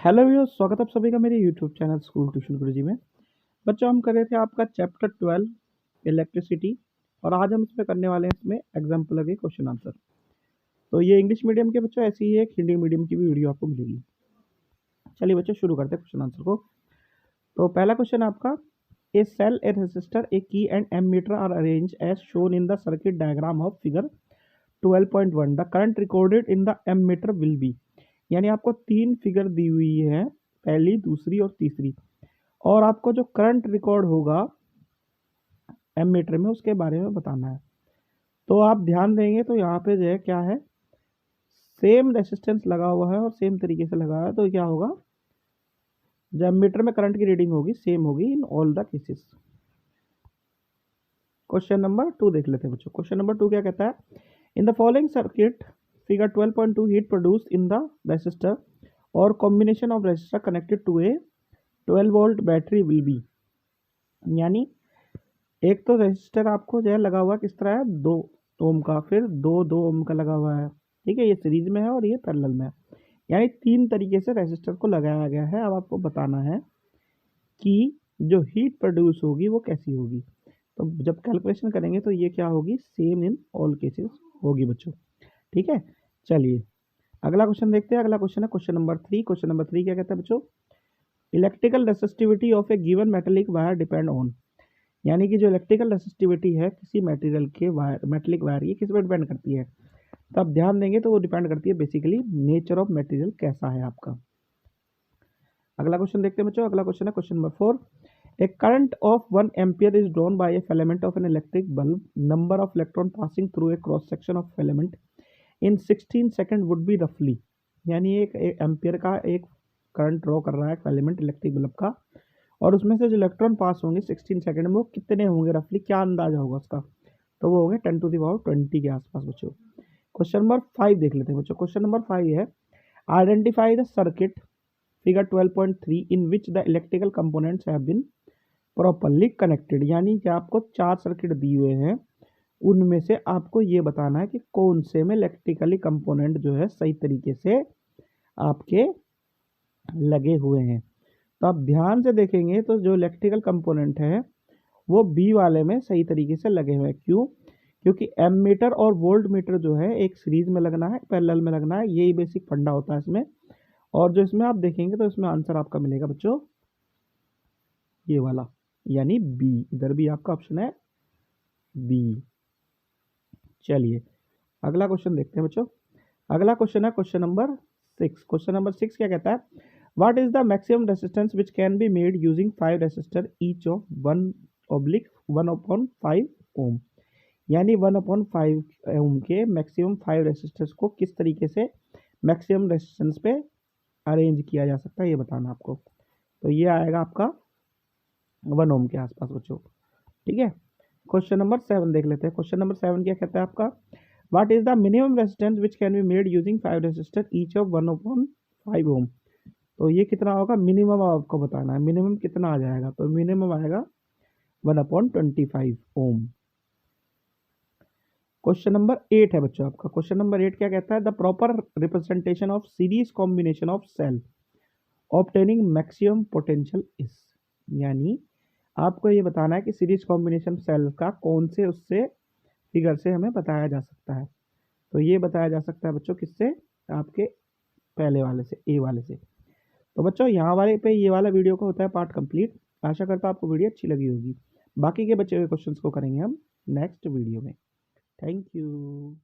Hello viewers, स्वागत है आप सभी का मेरे यूट्यूब चैनल स्कूल ट्यूशन गुरुजी में। बच्चों, हम कर रहे थे आपका चैप्टर 12 इलेक्ट्रिसिटी और आज हम इसमें करने वाले हैं इसमें एग्जाम्पल के क्वेश्चन आंसर। तो ये इंग्लिश मीडियम के बच्चों ऐसी ही एक हिंदी मीडियम की भी वीडियो आपको मिलेगी। चलिए बच्चों शुरू करते हैं क्वेश्चन आंसर को। तो पहला क्वेश्चन आपका, ए cell, A resistor, a key and ammeter are arrange as shown in the circuit diagram of figure 12.1। The current recorded in the ammeter will be. यानी आपको तीन फिगर दी हुई है, पहली, दूसरी और तीसरी, और आपको जो करंट रिकॉर्ड होगा एमीटर में उसके बारे में बताना है। तो आप ध्यान देंगे तो यहाँ पे जो है क्या है, सेम रेसिस्टेंस लगा हुआ है और सेम तरीके से लगा है। तो क्या होगा, जो एमीटर में करंट की रीडिंग होगी सेम होगी in all the cases. Question number 2 देख लेते हैं बच्चों। क्वेश्चन नंबर 2 क्या कहता है, in the following circuit figure 12.2 heat produce in the resistor और combination of resistor connected to a 12 volt battery will be. यानी एक तो रेजिस्टर आपको जो है लगा हुआ किस तरह है, 2 ओम का, फिर 2 ओम का लगा हुआ है, ठीक है। ये सीरीज में है और ये पैरेलल में है, यानी तीन तरीके से रेजिस्टर को लगाया गया है। अब आपको बताना है कि जो हीट प्रोड्यूस होगी वो कैसी होगी। तो जब कैलकुलेशन करेंगे तो ये क्या होगी, सेम इन ऑल केसेस होगी बच्चों, ठीक है। चलिए अगला क्वेश्चन देखते हैं। अगला क्वेश्चन है क्वेश्चन नंबर 3। क्वेश्चन नंबर 3 क्या कहता है बच्चों, electrical resistivity of A given metallic wire depend on. यानी कि जो इलेक्ट्रिकल रेसिस्टिविटी है किसी मटेरियल के वायर, मेटेलिक वायर, ये किस पर डिपेंड करती है। तो आप ध्यान देंगे तो वो डिपेंड करती है बेसिकली नेचर ऑफ मटेरियल कैसा है आपका। अगला क्वेश्चन देखते हैं बच्चों। अगला क्वेश्चन है question number 4। A current of 1 ampere is drawn by A filament of an electric bulb. Number of electron passing through a cross section of filament in 16 second would be रफली। यानी एक ampere का एक current draw कर रहा है filament electric bulb का, और उसमें से जो इलेक्ट्रॉन पास होंगे 16 सेकंड में वो कितने होंगे रफली, क्या अंदाजा होगा उसका। तो वो होंगे 10⁻20 के आसपास बच्चों। क्वेश्चन नंबर 5 देख लेते हैं बच्चों। क्वेश्चन नंबर 5 है, identify the circuit figure 12.3 in which the electrical components have been properly connected. यानी कि आपको 4 सर्किट दिए हुए हैं, उनमें से आपको ये बताना है कि कौन से में इलेक्ट्रिकली कंपोनेंट जो है सही तरीके से आपके लगे हुए हैं। तो आप ध्यान से देखेंगे तो जो इलेक्ट्रिकल कंपोनेंट है वो बी वाले में सही तरीके से लगे हुए हैं। क्यों? क्योंकि एमीटर और वोल्ट मीटर जो है एक सीरीज में लगना है, पैरेलल में लगना है, यही बेसिक फंडा होता है इसमें। और जो इसमें आप देखेंगे तो इसमें आंसर आपका मिलेगा बच्चों ये वाला, यानी बी। इधर भी आपका ऑप्शन है बी। चलिए अगला क्वेश्चन देखते हैं बच्चों। अगला क्वेश्चन है क्वेश्चन नंबर 6। क्वेश्चन नंबर 6 क्या कहता है, what is the maximum resistance which can be made using 5 resistor each of 1/1/5 ओम। यानी 1/5 ओम के मैक्सिमम 5 रेसिस्टर्स को किस तरीके से मैक्सिमम रेसिस्टेंस पे अरेंज किया जा सकता है, ये बताना आपको। तो ये आएगा आपका 1 ओम के आसपास बच्चों, ठीक है। क्वेश्चन नंबर 7 देख लेते हैं। क्वेश्चन नंबर 7 क्या कहता है आपका, what is the minimum resistance which can be made using 5 resistor each of 1/5 ओम। तो ये कितना होगा, मिनिमम आपको बताना है, मिनिमम कितना आ जाएगा। तो मिनिमम आएगा 1/25 ओम। क्वेश्चन नंबर 8 है बच्चों आपका। क्वेश्चन नंबर 8 क्या कहता है, the proper representation of series combination of cell obtaining maximum potential is. यानी आपको ये बताना है कि सीरीज कॉम्बिनेशन सेल का कौन से उससे फिगर से हमें बताया जा सकता है। तो ये बताया जा सकता है बच्चों किससे, आपके पहले वाले से, ए वाले से। तो बच्चों यहाँ वाले पे ये वाला वीडियो का होता है पार्ट कंप्लीट। आशा करता हूँ आपको वीडियो अच्छी लगी होगी। बाकी के बचे हुए क्वेश्चंस को करेंगे हम नेक्स्ट वीडियो में। Thank you.